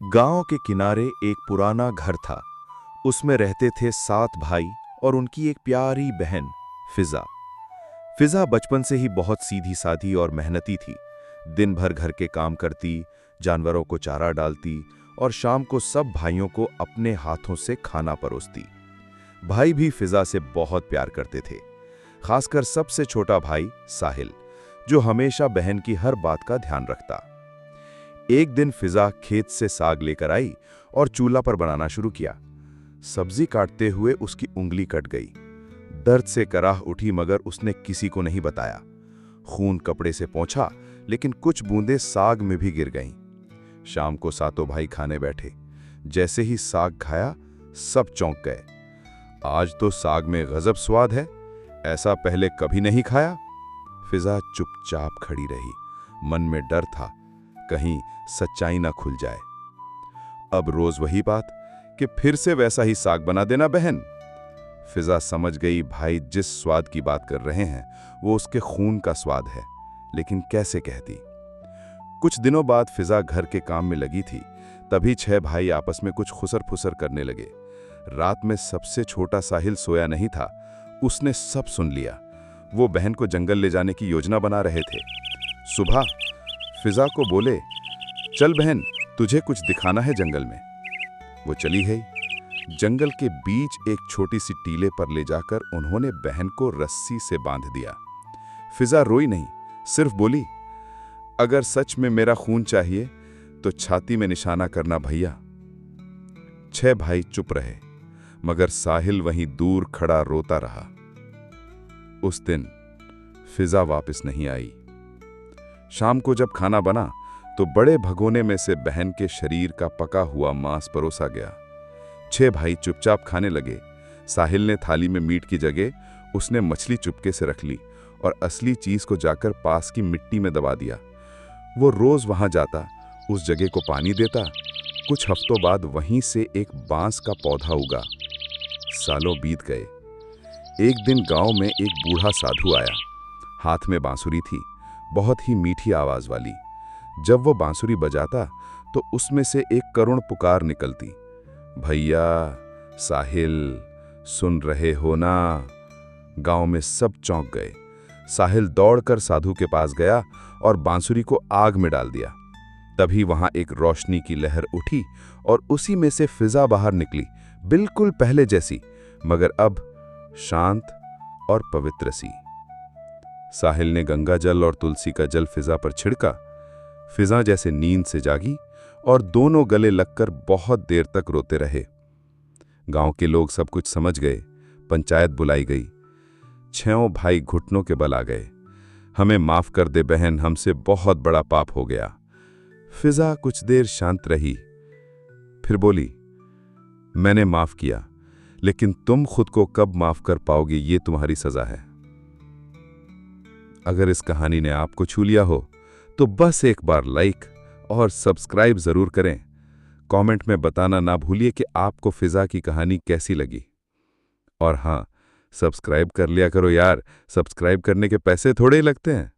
गांव के किनारे एक पुराना घर था। उसमें रहते थे 7 भाई और उनकी एक प्यारी बहन फिजा। फिजा बचपन से ही बहुत सीधी साधी और मेहनती थी। दिन भर घर के काम करती, जानवरों को चारा डालती और शाम को सब भाइयों को अपने हाथों से खाना परोसती। भाई भी फिजा से बहुत प्यार करते थे, खासकर सबसे छोटा भाई साहिल, जो हमेशा बहन की हर बात का ध्यान रखता। एक दिन फिजा खेत से साग लेकर आई और चूल्हा पर बनाना शुरू किया। सब्जी काटते हुए उसकी उंगली कट गई। दर्द से कराह उठी, मगर उसने किसी को नहीं बताया। खून कपड़े से पोंछा, लेकिन कुछ बूंदें साग में भी गिर गईं। शाम को सातों भाई खाने बैठे। जैसे ही साग खाया, सब चौंक गए। आज तो साग में गजब स्वाद है, ऐसा पहले कभी नहीं खाया। फिजा चुपचाप खड़ी रही। मन में डर था, कहीं सच्चाई ना खुल जाए। अब रोज वही बात कि फिर से वैसा ही साग बना देना बहन। फिजा समझ गई भाई जिस स्वाद की बात कर रहे हैं वो उसके खून का स्वाद है, लेकिन कैसे कहती। कुछ दिनों बाद फिजा घर के काम में लगी थी, तभी 6 भाई आपस में कुछ खुसर फुसर करने लगे। रात में सबसे छोटा साहिल सोया नहीं था, उसने सब सुन लिया। वो बहन को जंगल ले जाने की योजना बना रहे थे। सुबह फिजा को बोले, चल बहन, तुझे कुछ दिखाना है जंगल में। वो चली गई। जंगल के बीच एक छोटी सी टीले पर ले जाकर उन्होंने बहन को रस्सी से बांध दिया। फिजा रोई नहीं, सिर्फ बोली, अगर सच में मेरा खून चाहिए तो छाती में निशाना करना भैया। 6 भाई चुप रहे, मगर साहिल वहीं दूर खड़ा रोता रहा। उस दिन फिजा वापस नहीं आई। शाम को जब खाना बना तो बड़े भगोने में से बहन के शरीर का पका हुआ मांस परोसा गया। 6 भाई चुपचाप खाने लगे। साहिल ने थाली में मीट की जगह उसने मछली चुपके से रख ली और असली चीज को जाकर पास की मिट्टी में दबा दिया। वो रोज वहां जाता, उस जगह को पानी देता। कुछ हफ्तों बाद वहीं से एक बांस का पौधा उगा। सालों बीत गए। एक दिन गांव में एक बूढ़ा साधु आया। हाथ में बांसुरी थी, बहुत ही मीठी आवाज वाली। जब वो बांसुरी बजाता तो उसमें से एक करुण पुकार निकलती, भैया, साहिल, सुन रहे हो ना। गांव में सब चौंक गए। साहिल दौड़कर साधु के पास गया और बांसुरी को आग में डाल दिया। तभी वहां एक रोशनी की लहर उठी और उसी में से फिजा बाहर निकली, बिल्कुल पहले जैसी, मगर अब शांत और पवित्र सी। साहिल ने गंगा जल और तुलसी का जल फिजा पर छिड़का। फिजा जैसे नींद से जागी और दोनों गले लगकर बहुत देर तक रोते रहे। गांव के लोग सब कुछ समझ गए। पंचायत बुलाई गई। 6 भाई घुटनों के बल आ गए। हमें माफ कर दे बहन, हमसे बहुत बड़ा पाप हो गया। फिजा कुछ देर शांत रही, फिर बोली, मैंने माफ किया, लेकिन तुम खुद को कब माफ कर पाओगे, ये तुम्हारी सजा है। अगर इस कहानी ने आपको छू लिया हो तो बस एक बार लाइक और सब्सक्राइब जरूर करें। कमेंट में बताना ना भूलिए कि आपको फिजा की कहानी कैसी लगी। और हाँ, सब्सक्राइब कर लिया करो यार, सब्सक्राइब करने के पैसे थोड़े ही लगते हैं।